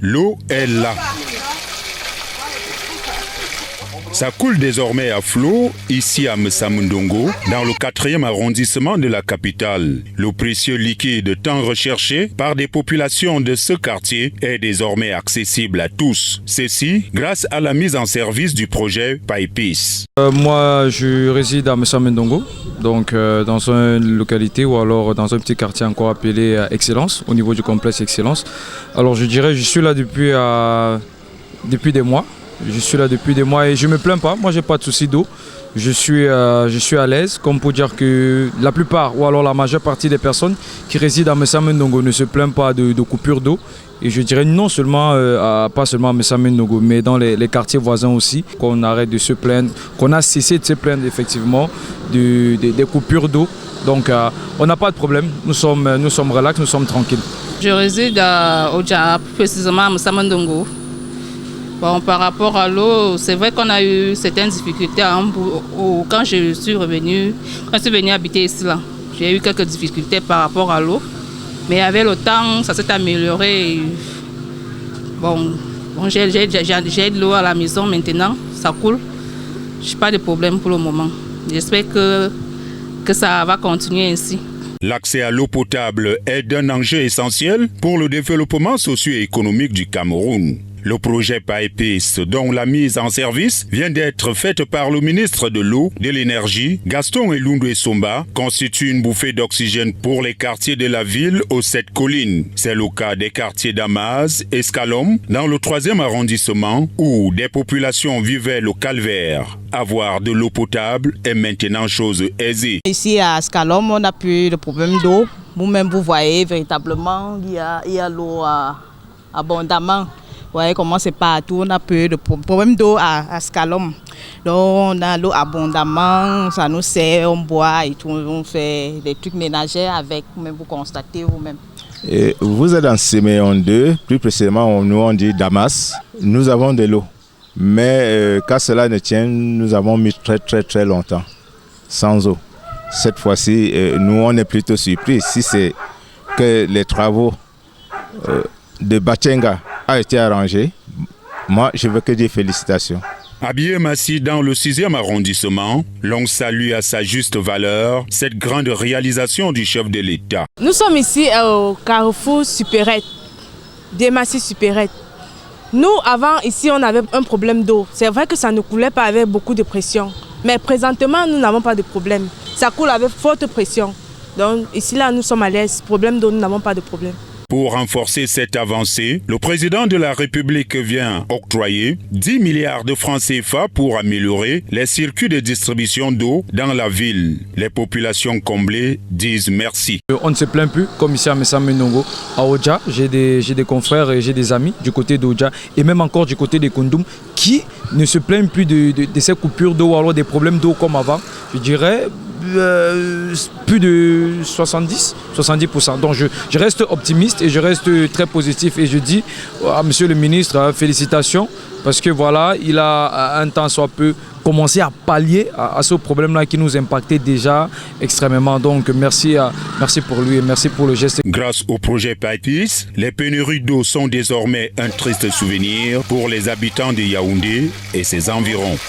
l'eau est là. Ça coule désormais à flot, ici à Msamundongo, dans le 4e arrondissement de la capitale. L'eau précieuse liquide tant recherchée par des populations de ce quartier est désormais accessible à tous. Ceci grâce à la mise en service du projet PAEPIS. Moi, je réside à Msamundongo, donc dans une localité ou alors dans un petit quartier encore appelé Excellence, au niveau du complexe Excellence. Alors je dirais, je suis là depuis des mois. Je suis là depuis des mois et je ne me plains pas, moi j'ai pas de souci d'eau. Je suis à l'aise, comme pour dire que la plupart ou alors la majeure partie des personnes qui résident à Msamundongo ne se plaignent pas de coupure d'eau. Et je dirais non seulement, pas seulement à Msamundongo, mais dans les quartiers voisins aussi, qu'on arrête de se plaindre, qu'on a cessé de se plaindre effectivement des coupures d'eau. Donc on n'a pas de problème, nous sommes relax, nous sommes tranquilles. Je réside à Oja, précisément à Msamundongo. Bon, par rapport à l'eau, c'est vrai qu'on a eu certaines difficultés quand je suis venue habiter ici. J'ai eu quelques difficultés par rapport à l'eau. Mais avec le temps, ça s'est amélioré. Bon, j'ai de l'eau à la maison maintenant, ça coule. Je n'ai pas de problème pour le moment. J'espère que ça va continuer ainsi. L'accès à l'eau potable est d'un enjeu essentiel pour le développement socio-économique du Cameroun. Le projet PAEPIS, dont la mise en service vient d'être faite par le ministre de l'Eau, de l'Énergie, Gaston Elundwe Somba, constitue une bouffée d'oxygène pour les quartiers de la ville aux 7 collines. C'est le cas des quartiers d'Amaz et Scalom, dans le 3e arrondissement, où des populations vivaient le calvaire. Avoir de l'eau potable est maintenant chose aisée. Ici à Scalom, on n'a plus de problème d'eau. Vous-même, vous voyez véritablement, il y a l'eau abondamment. Vous voyez comment c'est partout, on a peu de problèmes d'eau à Scalom. Donc on a l'eau abondamment, ça nous sert, on boit et tout, on fait des trucs ménagers avec, même vous constatez vous-même. Vous êtes dans Séméon 2, plus précisément nous on dit Damas, nous avons de l'eau. Mais quand cela ne tient, nous avons mis très longtemps sans eau. Cette fois-ci, nous on est plutôt surpris si c'est que les travaux de Bachenga a été arrangé. Moi, je veux que dire félicitations. Habillé Massi dans le 6e arrondissement, l'on salue à sa juste valeur cette grande réalisation du chef de l'État. Nous sommes ici au carrefour Supérette, Demassi Supérette. Nous, avant, ici, on avait un problème d'eau. C'est vrai que ça ne coulait pas avec beaucoup de pression. Mais présentement, nous n'avons pas de problème. Ça coule avec forte pression. Donc ici, là, nous sommes à l'aise. Problème d'eau, nous n'avons pas de problème. Pour renforcer cette avancée, le président de la République vient octroyer 10 milliards de francs CFA pour améliorer les circuits de distribution d'eau dans la ville. Les populations comblées disent merci. On ne se plaint plus, comme ici à Msamundongo, à Oja, j'ai des confrères et j'ai des amis du côté d'Oja et même encore du côté des Kondoum qui ne se plaignent plus de ces coupures d'eau ou alors des problèmes d'eau comme avant. Je dirais plus de 70%. Donc je reste optimiste et je reste très positif et je dis à monsieur le ministre, félicitations parce que voilà, il a un temps soit peu commencé à pallier à ce problème-là qui nous impactait déjà extrêmement. Donc merci pour lui et merci pour le geste. Grâce au projet PAEPIS, les pénuries d'eau sont désormais un triste souvenir pour les habitants de Yaoundé et ses environs.